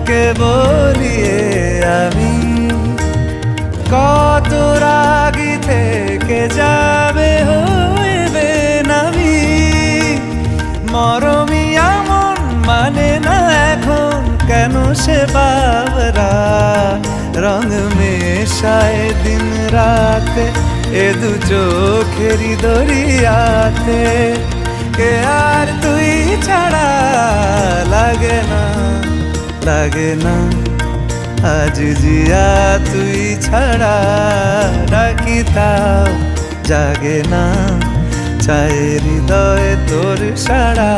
তোকে বলিয়ে আমি কত রাগি থেকে যাবে হইবে নামি মরমি এমন মানে না এখন কেন সে বাবরা রং মেশায় দিন রাতে এ দু চোখেরই দরিয়াতে কে আর তুই ছাড়া লাগে না আজ জিয়া তুই ছাড়া ডাকি তাও জাগে না চায় হৃদয় তোর সাড়া